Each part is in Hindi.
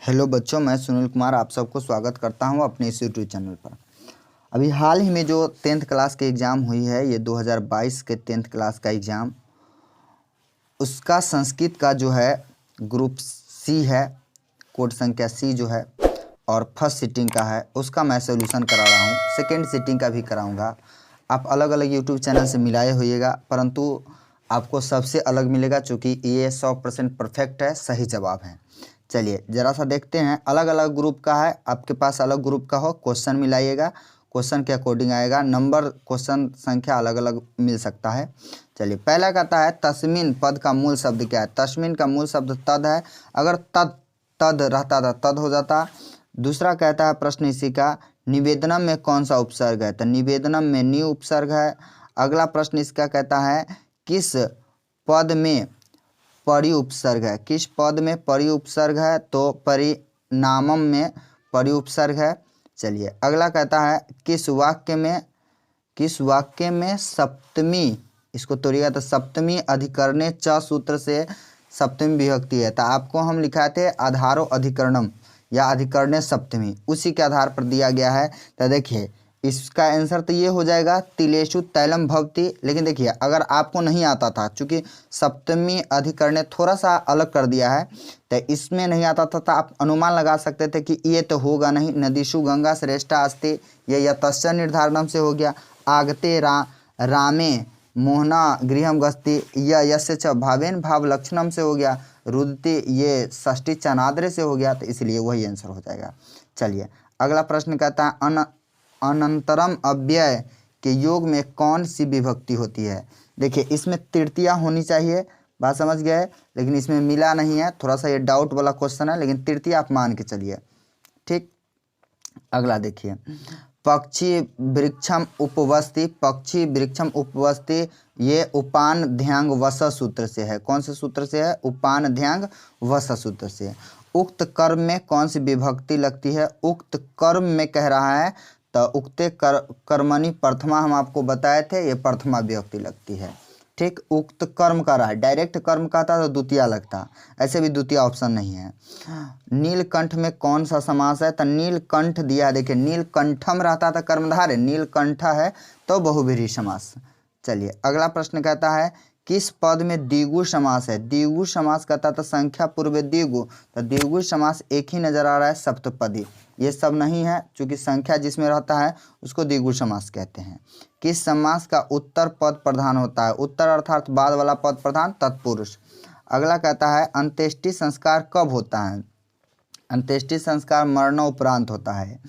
हेलो बच्चों, मैं सुनील कुमार आप सबको स्वागत करता हूं अपने इस यूट्यूब चैनल पर। अभी हाल ही में जो 10th क्लास की एग्ज़ाम हुई है, ये 2022 के 10th क्लास का एग्ज़ाम, उसका संस्कृत का जो है ग्रुप सी है, कोड संख्या सी जो है, और फर्स्ट सीटिंग का है, उसका मैं सोल्यूशन करा रहा हूँ। सेकेंड सीटिंग का भी कराऊँगा। आप अलग अलग यूट्यूब चैनल से मिलाए होइएगा, परंतु आपको सबसे अलग मिलेगा, चूँकि ये 100% परफेक्ट है, सही जवाब है। चलिए ज़रा सा देखते हैं। अलग अलग ग्रुप का है, आपके पास अलग ग्रुप का हो, क्वेश्चन मिलाइएगा, क्वेश्चन के अकॉर्डिंग आएगा नंबर। क्वेश्चन संख्या अलग अलग मिल सकता है। चलिए, पहला कहता है तस्मिन पद का मूल शब्द क्या है। तस्मिन का मूल शब्द तद है, अगर तद रहता था तद हो जाता। दूसरा कहता है प्रश्न इसी का, निवेदनम में कौन सा उपसर्ग है, तो निवेदनम में नी उपसर्ग है। अगला प्रश्न इसका कहता है किस पद में परि उपसर्ग है। किस पद में परि उपसर्ग है, तो परिणामम में परि उपसर्ग है। चलिए, अगला कहता है किस वाक्य में सप्तमी, इसको तोड़िएगा तो सप्तमी अधिकरणे च सूत्र से सप्तमी विभक्ति है। तो आपको हम लिखाए थे आधारो अधिकरणम या अधिकरणे सप्तमी, उसी के आधार पर दिया गया है। तो देखिए इसका आंसर तो ये हो जाएगा तिलेषु तैलम भवति। लेकिन देखिए अगर आपको नहीं आता था, चूँकि सप्तमी अधिकरण थोड़ा सा अलग कर दिया है, तो इसमें नहीं आता था तो आप अनुमान लगा सकते थे कि ये तो होगा नहीं। नदीषु गंगा श्रेष्ठा अस्ति, ये यतश्च निर्धारणम से हो गया। आगते रामे मोहना गृहम गस्ति, यस्य च भावेन भाव लक्षणम से हो गया। रुदति ये षष्ठी चनाद्रे से हो गया, तो इसलिए वही आंसर हो जाएगा। चलिए, अगला प्रश्न कहता है अनंतरम अव्यय के योग में कौन सी विभक्ति होती है। देखिए इसमें तृतीया होनी चाहिए, बात समझ गए, लेकिन इसमें मिला नहीं है। थोड़ा सा ये डाउट वाला क्वेश्चन है, लेकिन तृतीया आप मान के चलिए, ठीक। अगला देखिए, पक्षी वृक्षम उपवस्ति, पक्षी वृक्षम उपवस्ति, ये उपान ध्यांग वस सूत्र से है। कौन से सूत्र से है? उपान ध्यांग वस सूत्र से। उक्त कर्म में कौन सी विभक्ति लगती है? उक्त कर्म में कह रहा है, तो उक्ते कर्मणि प्रथमा हम आपको बताए थे, ये प्रथमा विभक्ति लगती है, ठीक। उक्त कर्म का रहा है, डायरेक्ट कर्म कहता तो द्वितीया लगता, ऐसे भी द्वितीय ऑप्शन नहीं है। नीलकंठ में कौन सा समास है? तो नीलकंठ दिया है, देखिए नीलकंठम रहता था कर्मधारय, नीलकंठ है तो बहुव्रीहि समास। चलिए, अगला प्रश्न कहता है किस पद में द्विगु समास है। द्विगु समास कहता था संख्या पूर्व द्विगु, तो द्विगु समास एक ही नजर आ रहा है, सप्तपदी। ये सब नहीं है, चूँकि संख्या जिसमें रहता है उसको द्विगु समास कहते हैं। किस समास का उत्तर पद प्रधान होता है? उत्तर अर्थात बाद वाला पद प्रधान, तत्पुरुष। अगला कहता है अंत्येष्टि संस्कार कब होता है? अंत्येष्टि संस्कार मरणोपरांत होता है।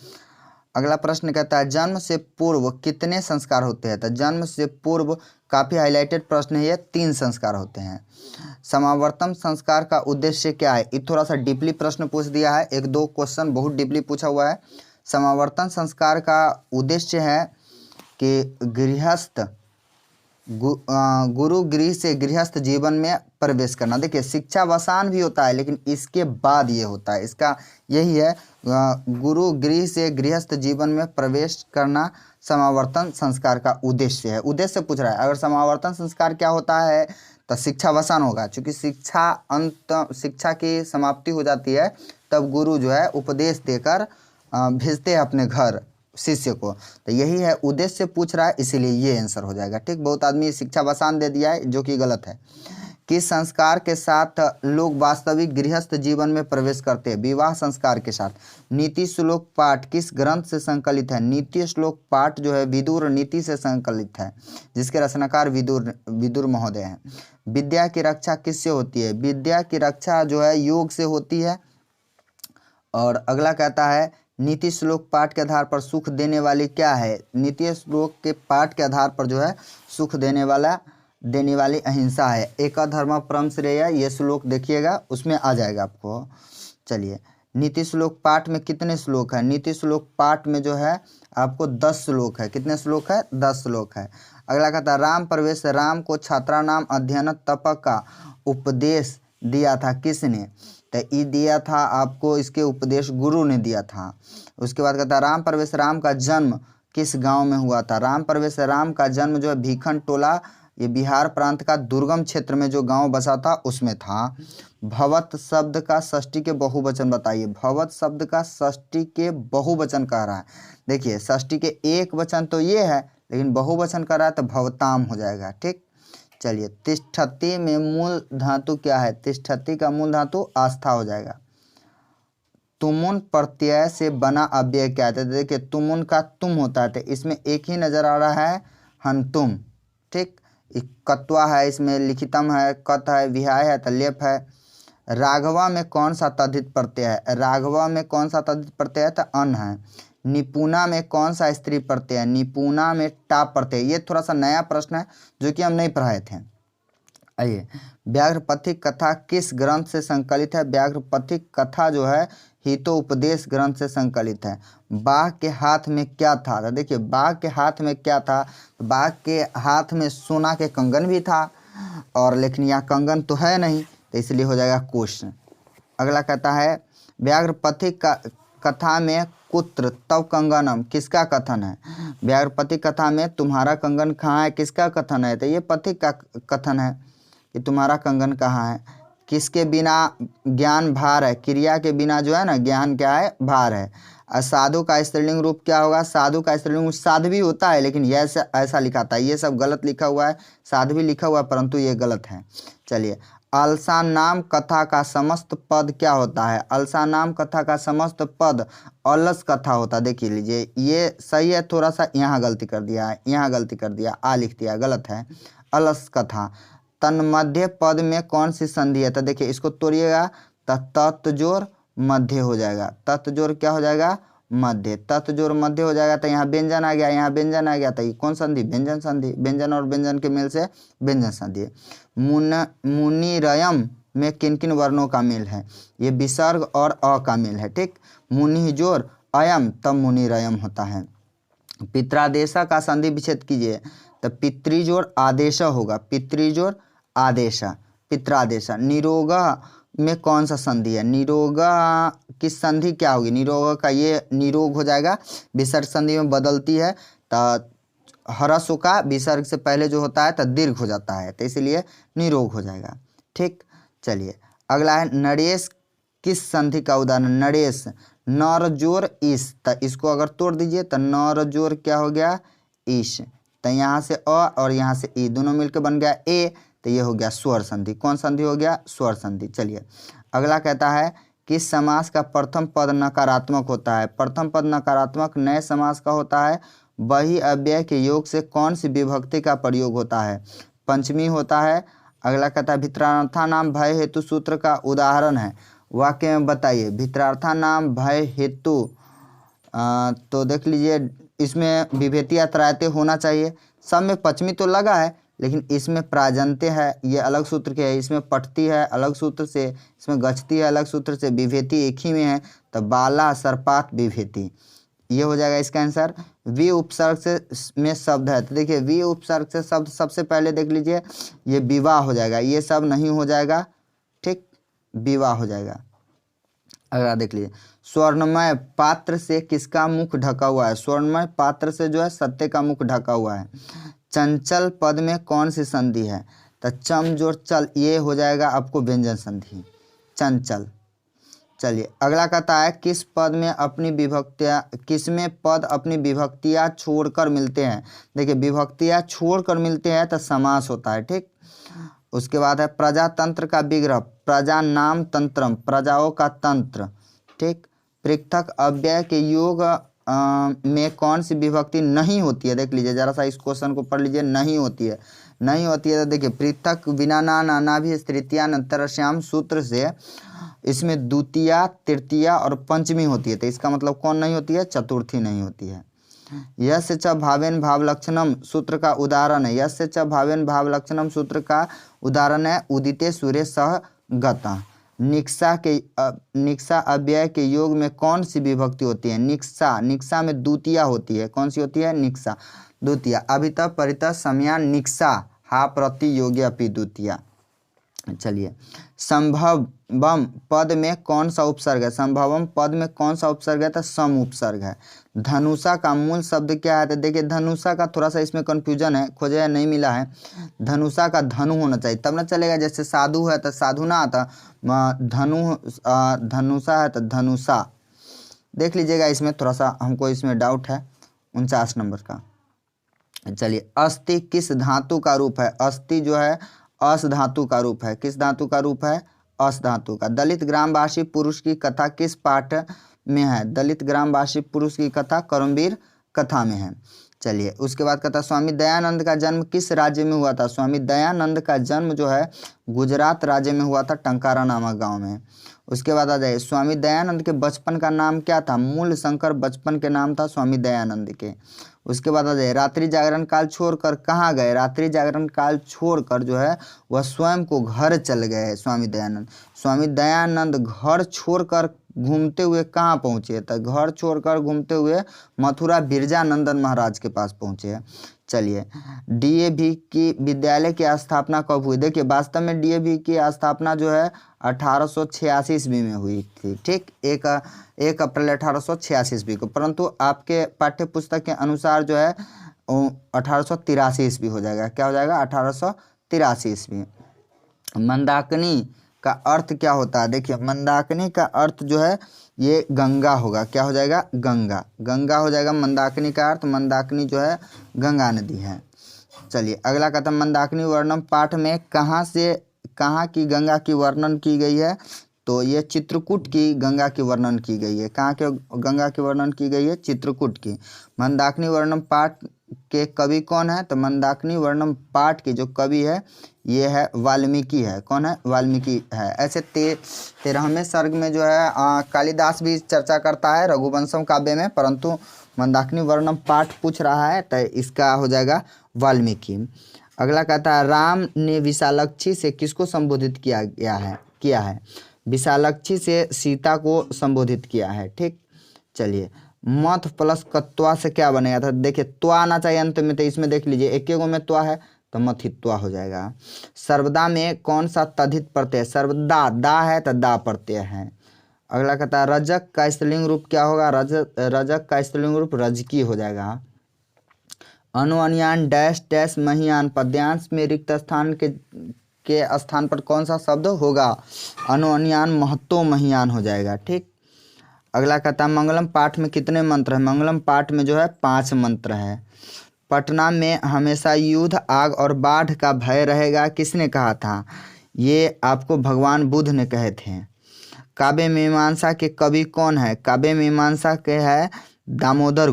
अगला प्रश्न कहता है जन्म से पूर्व कितने संस्कार होते हैं? तो जन्म से पूर्व काफ़ी हाईलाइटेड प्रश्न है ये, 3 संस्कार होते हैं। समावर्तन संस्कार का उद्देश्य क्या है? ये थोड़ा सा डीपली प्रश्न पूछ दिया है, 1-2 क्वेश्चन बहुत डीपली पूछा हुआ है। समावर्तन संस्कार का उद्देश्य है कि गृहस्थ गुरु गृह से गृहस्थ जीवन में प्रवेश करना। देखिए शिक्षावसान भी होता है, लेकिन इसके बाद ये होता है, इसका यही है, गुरु गृह से गृहस्थ जीवन में प्रवेश करना समावर्तन संस्कार का उद्देश्य है। उद्देश्य पूछ रहा है, अगर समावर्तन संस्कार क्या होता है तो शिक्षावसान होगा, क्योंकि शिक्षा की समाप्ति हो जाती है, तब गुरु जो है उपदेश देकर भेजते हैं अपने घर शिष्य को, तो यही है उद्देश्य पूछ रहा है, इसीलिए ये आंसर हो जाएगा, ठीक। बहुत आदमी शिक्षावसान दे दिया है, जो कि गलत है। किस संस्कार के साथ लोग वास्तविक गृहस्थ जीवन में प्रवेश करते हैं? विवाह संस्कार के साथ। नीति श्लोक पाठ किस ग्रंथ से संकलित है? नीति श्लोक पाठ जो है विदुर नीति से संकलित है, जिसके रचनाकार विदुर महोदय हैं। विद्या की रक्षा किससे होती है? विद्या की रक्षा जो है योग से होती है। और अगला कहता है नीति श्लोक पाठ के आधार पर सुख देने वाली क्या है? नीति श्लोक के पाठ के आधार पर जो है सुख देने वाली अहिंसा है। एक धर्म परम श्रेय, ये श्लोक देखिएगा, उसमें आ जाएगा आपको। चलिए, नीति श्लोक पाठ में कितने श्लोक है? नीति श्लोक पाठ में जो है आपको 10 श्लोक है। कितने श्लोक है? 10 श्लोक है। अगला कहता है राम प्रवेश, राम को छात्रा नाम अध्ययन तप का उपदेश दिया था किसने? तो ये दिया था आपको, इसके उपदेश गुरु ने दिया था। उसके बाद कहता है राम प्रवेश राम का जन्म किस गांव में हुआ था? राम प्रवेश राम का जन्म जो है भीखन टोला ये बिहार प्रांत का दुर्गम क्षेत्र में जो गांव बसा था उसमें था। भवत शब्द का षष्ठी के बहुवचन बताइए। भवत शब्द का षष्ठी के बहुवचन कह रहा है। देखिए षष्ठी के एक वचन तो ये है, लेकिन बहुवचन कर रहा है तो भवताम हो जाएगा। ठीक, चलिए तिष्ठति में मूल धातु क्या है? तिष्ठति का मूल धातु आस्था हो जाएगा। तुमुन प्रत्यय से बना अव्यय क्या है? तो देखिए तुमुन का तुम होता है, तो इसमें एक ही नजर आ रहा है हंतुम। ठीक, कत्वा है, इसमें लिखितम है, कत है, विहाय है, तो लेप है। राघवा में कौन सा तद्धित प्रत्यय है? राघवा में कौन सा तद्धित प्रत्यय है? तो अन है। निपुणा में कौन सा स्त्री प्रत्यय है? निपुणा में टाप प्रत्यय। ये थोड़ा सा नया प्रश्न है जो कि हम नहीं पढ़ाए थे। आइए, व्याघ्रपथिक कथा किस ग्रंथ से संकलित है? व्याघ्रपथिक कथा जो है हितोपदेश ग्रंथ से संकलित है। बाघ के हाथ में क्या था? तो देखिए बाघ के हाथ में क्या था? बाघ के हाथ में सोना के कंगन भी था, और लेकिन यहाँ कंगन तो है नहीं, तो इसलिए हो जाएगा क्वेश्चन। अगला कहता है व्याघ्रपथिक कथा में कुत्र तव कंगनम किसका कथन है? व्याघ्रपथिक कथा में तुम्हारा कंगन कहाँ है किसका कथन है? तो ये पथिक का कथन है कि तुम्हारा कंगन कहाँ है। किसके बिना ज्ञान भार है? क्रिया के बिना जो है ना ज्ञान क्या है? भार है। और साधु का स्त्रीलिंग रूप क्या होगा? साधु का स्त्रीलिंग रूप साध्वी होता है, लेकिन यह ऐसा लिखा था, ये सब गलत लिखा हुआ है। साध्वी लिखा हुआ है परंतु ये गलत है। चलिए, अलसा नाम कथा का समस्त पद क्या होता है? अलसा नाम कथा का समस्त पद अलस कथा होता है। देखिए लीजिए ये सही है, थोड़ा सा यहाँ गलती कर दिया है, यहाँ गलती कर दिया, आ लिख दिया, गलत है, अलस कथा। तन्मध्य पद में कौन सी संधि है? तो देखिए इसको तोड़िएगा तो तत्जोड़ मध्य हो जाएगा। तत्जोड़ क्या हो जाएगा? मध्य। तत्जोड़ मध्य हो जाएगा, तो यहाँ व्यंजन आ गया, यहाँ व्यंजन आ गया, तो ये कौन संधि? व्यंजन संधि। व्यंजन और व्यंजन के मेल से व्यंजन संधि। मुनिरयम में किन किन वर्णों का मेल है? ये विसर्ग और अ का मेल है। ठीक, मुनि जोड़ अयम तब मुनिरयम होता है। पित्रादेशा का संधि विच्छेद कीजिए, तो पितृजोड़ आदेश होगा। पितृजोड़ आदेशा, पित्रादेशा। निरोगा में कौन सा संधि है? निरोगा की संधि क्या होगी? निरोगा का ये निरोग हो जाएगा, विसर्ग संधि में बदलती है, तो हरसों का विसर्ग से पहले जो होता है तो दीर्घ हो जाता है, तो इसलिए निरोग हो जाएगा। ठीक, चलिए अगला है नरेश किस संधि का उदाहरण? नरेश नर जोर इस, तो इसको अगर तोड़ दीजिए तो नर जोर क्या हो गया? ईश। तो यहाँ से अ और यहाँ से ई दोनों मिलकर बन गया ए, तो ये हो गया स्वर संधि। कौन संधि हो गया? स्वर संधि। चलिए अगला कहता है किस समास का प्रथम पद नकारात्मक होता है? प्रथम पद नकारात्मक नए समास का होता है। वही अव्यय के योग से कौन सी विभक्ति का प्रयोग होता है? पंचमी होता है। अगला कहता है भित्रार्था नाम भय हेतु सूत्र का उदाहरण है, वाक्य में बताइए। भित्रार्था नाम भय हेतु, तो देख लीजिए इसमें विभेति अत्रायते होना चाहिए। सब में पश्चिमी तो लगा है, लेकिन इसमें प्राजंत्य है, ये अलग सूत्र के है। इसमें पठती है अलग सूत्र से, इसमें गच्छती है अलग सूत्र से, विभेति एक ही में है, तो बाला सर्पात विभेति, ये हो जाएगा इसका आंसर। वी उपसर्ग से में शब्द है, तो देखिए वी उपसर्ग से शब्द सबसे पहले देख लीजिए ये विवाह हो जाएगा, ये सब नहीं हो जाएगा। ठीक, विवाह हो जाएगा। अगला देख लीजिए स्वर्णमय पात्र से किसका मुख ढका हुआ है? स्वर्णमय पात्र से जो है सत्य का मुख ढका हुआ है। चंचल पद में कौन सी संधि है? तो चम जोड़ चल, ये हो जाएगा आपको व्यंजन संधि, चंचल। चलिए अगला कहता है किस पद में अपनी विभक्तियाँ, किसमें पद अपनी विभक्तियाँ छोड़कर मिलते हैं? देखिए विभक्तियाँ छोड़कर मिलते हैं तो समास होता है। ठीक, उसके बाद है प्रजातंत्र का विग्रह, प्रजा नाम तंत्रम, प्रजाओं का तंत्र। ठीक, पृथक अव्यय के योग में कौन सी विभक्ति नहीं होती है? देख लीजिए जरा सा इस क्वेश्चन को पढ़ लीजिए, नहीं होती है। नहीं होती है तो देखिए पृथक बिना नाना भी तृतीया नंतरश्याम सूत्र से इसमें द्वितीया तृतीया और पंचमी होती है, तो इसका मतलब कौन नहीं होती है? चतुर्थी नहीं होती है। यस्य च भावेन भावलक्षणम सूत्र का उदाहरण है, यस्य च भावेन भावलक्षणम सूत्र का उदाहरण है उदिते सूर्य सह गता। निक्सा अव्यय के योग में कौन सी विभक्ति होती है? निक्सा, निक्सा में द्वितीया होती है। कौन सी होती है? निक्सा, द्वितीया। अभितः परितः समयान निक्सा हा प्रति योग्य अपि द्वितीया। चलिए संभव संभवम पद में कौन सा उपसर्ग है? संभवम पद में कौन सा उपसर्ग है? तो सम उपसर्ग है। धनुषा का मूल शब्द क्या है? तो देखिए धनुषा का थोड़ा सा इसमें कंफ्यूजन है, खोजे है नहीं मिला है। धनुषा का धनु होना चाहिए तब ना चलेगा। जैसे साधु है तो साधु ना आता, धनुषा है तो धनुषा। देख लीजिएगा, इसमें थोड़ा सा हमको इसमें डाउट है 49 नंबर का। चलिए, अस्थि किस धातु का रूप है? अस्थि जो है अस धातु का रूप है। किस धातु का रूप है? अस धातु का। दलित ग्रामवासी पुरुष की कथा किस पाठ में है? दलित ग्रामवासी पुरुष की कथा कर्मवीर कथा में है। चलिए, उसके बाद कहता स्वामी दयानंद का जन्म किस राज्य में हुआ था? स्वामी दयानंद का जन्म जो है गुजरात राज्य में हुआ था, टंकारा नामक गांव में। उसके बाद आ जाए, स्वामी दयानंद के बचपन का नाम क्या था? मूल शंकर बचपन के नाम था स्वामी दयानंद के। उसके बाद आ जाए, रात्रि जागरण काल छोड़कर कहाँ गए? रात्रि जागरण काल छोड़कर जो है वह स्वयं को घर चल गए स्वामी दयानंद। स्वामी दयानंद घर छोड़कर घूमते हुए कहाँ पहुँचे? तो घर छोड़कर घूमते हुए मथुरा बिरजानंदन महाराज के पास पहुँचे। चलिए, डीएवी की विद्यालय की स्थापना कब हुई? देखिए वास्तव में डीएवी की स्थापना जो है 1886 ईस्वी में हुई थी। ठीक, 1 अप्रैल 1886 ईस्वी को, परंतु आपके पाठ्य पुस्तक के अनुसार जो है 1883 ईस्वी हो जाएगा। क्या हो जाएगा? 1883 ईस्वी। मंदाकिनी का अर्थ क्या होता है? देखिए मंदाकिनी का अर्थ जो है ये गंगा होगा। क्या हो जाएगा? गंगा। गंगा हो जाएगा मंदाकिनी का अर्थ। मंदाकिनी जो है गंगा नदी है। चलिए, अगला कहता है मंदाकिनी वर्णन पाठ में कहाँ की गंगा की वर्णन की गई है? तो ये चित्रकूट की गंगा की वर्णन की गई है। कहाँ के गंगा की वर्णन की गई है? चित्रकूट की। मंदाकिनी वर्णन पाठ के कवि कौन है? तो मंदाकिनी वर्णन पाठ के जो कवि है ये है वाल्मीकि है। कौन है? वाल्मीकि है। ऐसे 13वें सर्ग में जो है कालिदास भी चर्चा करता है रघुवंशम काव्य में, परंतु मंदाकिनी वर्णन पाठ पूछ रहा है तो इसका हो जाएगा वाल्मीकि। अगला कहता है राम ने विशालक्षी से किसको संबोधित किया है? विशालक्षी से सीता को संबोधित किया है। ठीक, चलिए, मथ प्लस कत्वा से क्या बनेगा? था देखिए त्वा आना चाहिए अंत में, तो इसमें देख लीजिए एक गो में त्वा है तो मथित्वा हो जाएगा। सर्वदा में कौन सा तद्धित प्रत्यय? सर्वदा दा है तो दा प्रत्यय है। अगला कहता है रजक का स्त्रीलिंग रूप क्या होगा? रजक का स्त्रीलिंग रूप रजकी हो जाएगा। अनुअनियान डैश डैश महियान पद्यांश में रिक्त स्थान के स्थान पर कौन सा शब्द होगा? अनुअनियान महत्तो महियान हो जाएगा। ठीक, अगला कहता है मंगलम पाठ में कितने मंत्र हैं? मंगलम पाठ में जो है 5 मंत्र है। पटना में हमेशा युद्ध आग और बाढ़ का भय रहेगा किसने कहा था? ये आपको भगवान बुद्ध ने कहे थे। काव्य मीमांसा के कवि कौन है? काव्य मीमांसा के है दामोदर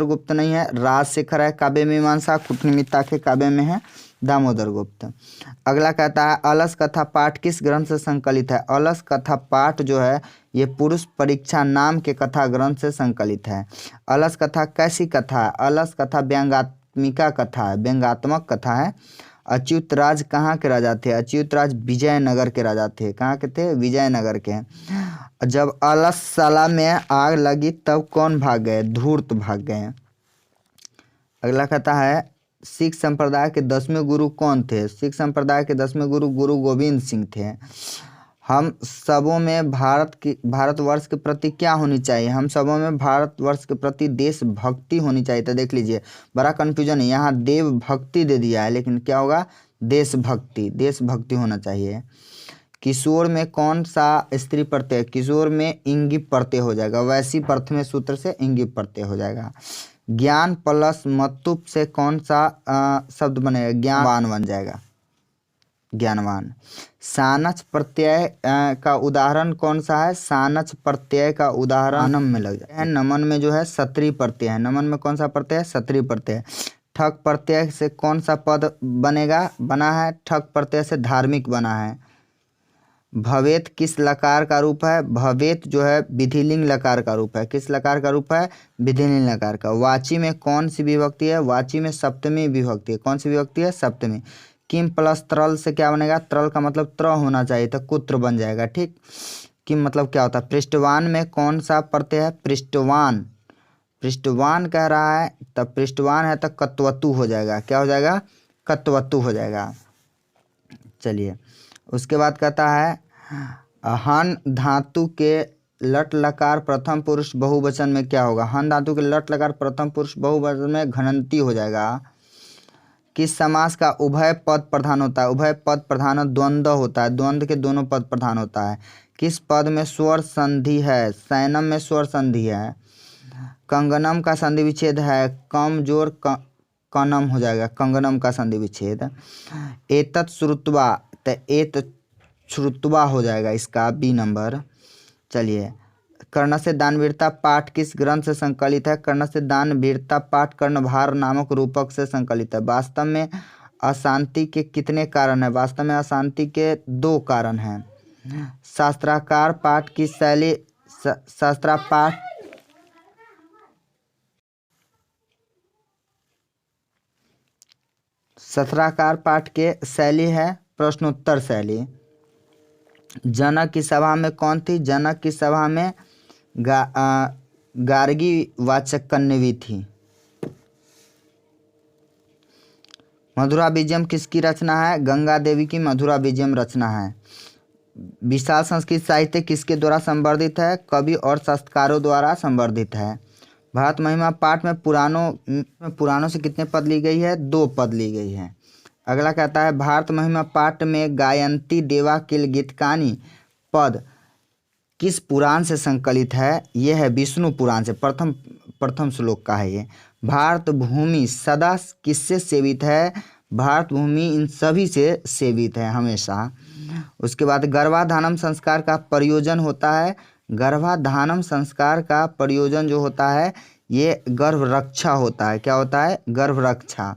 गुप्त नहीं है, राजशेखर है। काव्य मीमांसा कूटनीमिता के काव्य में है दामोदर गुप्त। अगला कहता है अलस कथा पाठ किस ग्रंथ से संकलित है? अलस कथा पाठ जो है ये पुरुष परीक्षा नाम के कथा ग्रंथ से संकलित है। अलस कथा कैसी कथा है? अलस कथा व्यंग्यात्मिका कथा है, व्यंग्यात्मक कथा है। अच्युत राज कहाँ के राजा थे? अच्युत राज विजयनगर के राजा थे। कहाँ के थे? विजयनगर के। जब अलसशाला में आग लगी तब कौन भाग गए? धूर्त भाग गए। अगला कहता है सिख संप्रदाय के 10वें गुरु कौन थे? सिख संप्रदाय के 10वें गुरु गुरु गोविंद सिंह थे। हम सबों में भारतवर्ष के प्रति क्या होनी चाहिए? हम सबों में भारतवर्ष के प्रति देशभक्ति होनी चाहिए। तो देख लीजिए बड़ा कन्फ्यूजन है, यहाँ देव भक्ति दे दिया है लेकिन क्या होगा? देशभक्ति होना चाहिए। किशोर में कौन सा स्त्री प्रत्यय? किशोर में इंगी प्रत्यय हो जाएगा। वैसी प्रथम सूत्र से इंगी प्रत्यय हो जाएगा। ज्ञान प्लस मतुप से कौन सा शब्द बनेगा? ज्ञानवान बन जाएगा, ज्ञानवान। सानच प्रत्यय का उदाहरण कौन सा है? सानच प्रत्यय का उदाहरण नमन में लग जाए। नमन में जो है सत्री प्रत्यय है। नमन में कौन सा प्रत्यय है? सत्री प्रत्यय। ठक प्रत्यय से कौन सा पद बना है? ठक प्रत्यय से धार्मिक बना है। भवेत किस लकार का रूप है? भवेत जो है विधिलिंग लकार का रूप है। किस लकार का रूप है? विधिलिंग लकार का। वाची में कौन सी विभक्ति है? वाची में सप्तमी विभक्ति है। कौन सी विभक्ति है? सप्तमी। किम प्लस त्रल से क्या बनेगा? त्रल का मतलब त्र होना चाहिए तो कुत्र बन जाएगा। ठीक, किम मतलब क्या होता है? पृष्ठवान में कौन सा प्रत्यय है? पृष्ठवान कह रहा है तब पृष्ठवान है तो कत्वतु हो जाएगा। क्या हो जाएगा? कत्वतु हो जाएगा। चलिए, उसके बाद कहता है हन धातु के लट लकार प्रथम पुरुष बहुवचन में क्या होगा। हन धातु के लट लकार प्रथम पुरुष बहुवचन में घनंती हो जाएगा। किस समास का उभय पद प्रधान होता है। उभय पद प्रधान द्वंद्व होता है, द्वंद्व के दोनों पद प्रधान होता है। किस पद में स्वर संधि है। सैनम में स्वर संधि है। कंगनम का संधि विच्छेद है, कम जोर कनम हो जाएगा, कंगनम का संधि विच्छेद। एतत् श्रुत्वा, तो एत श्रुत्वा हो जाएगा इसका बी नंबर। चलिए, कर्ण से दानवीरता पाठ किस ग्रंथ से संकलित है। कर्ण से दानवीरता पाठ कर्णभार नामक रूपक से संकलित है। वास्तव में अशांति के कितने कारण हैं। वास्तव में अशांति के 2 कारण हैं। शास्त्राकार पाठ की शैली, शास्त्राकार पाठ के शैली है प्रश्नोत्तर शैली। जनक की सभा में कौन थी। जनक की सभा में गार्गी वाचक कन्या थी। मधुरा बीजम किसकी रचना है। गंगा देवी की मधुरा बीजम रचना है। विशाल संस्कृत साहित्य किसके द्वारा संवर्धित है। कवि और शास्त्रकारों द्वारा संवर्धित है। भारत महिमा पाठ में पुराणों से कितने पद ली गई है। 2 पद ली गई है। अगला कहता है भारत महिमा पाठ में गायंती देवा किल गीतकानी पद किस पुराण से संकलित है। यह है विष्णु पुराण से, प्रथम श्लोक का है ये। भारत भूमि सदा किससे सेवित है। भारत भूमि इन सभी से सेवित है हमेशा। उसके बाद गर्भाधानम संस्कार का प्रयोजन होता है। गर्भाधानम संस्कार का प्रयोजन जो होता है ये गर्भ रक्षा होता है। क्या होता है। गर्भ रक्षा।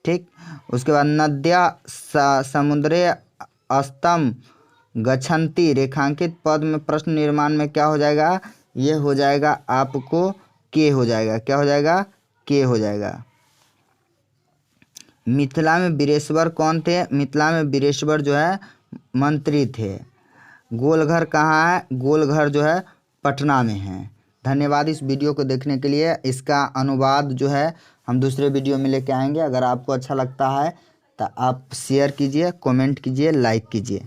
ठीक। उसके बाद नद्या समुद्रे अस्तम गच्छन्ति रेखांकित पद में प्रश्न निर्माण में क्या हो जाएगा। ये हो जाएगा आपको के हो जाएगा। क्या हो जाएगा। के हो जाएगा। मिथिला में वीरेश्वर कौन थे। मिथिला में वीरेश्वर जो है मंत्री थे। गोलघर कहाँ है। गोलघर जो है पटना में है। धन्यवाद इस वीडियो को देखने के लिए। इसका अनुवाद जो है हम दूसरे वीडियो में लेके आएंगे। अगर आपको अच्छा लगता है तो आप शेयर कीजिए, कमेंट कीजिए, लाइक कीजिए।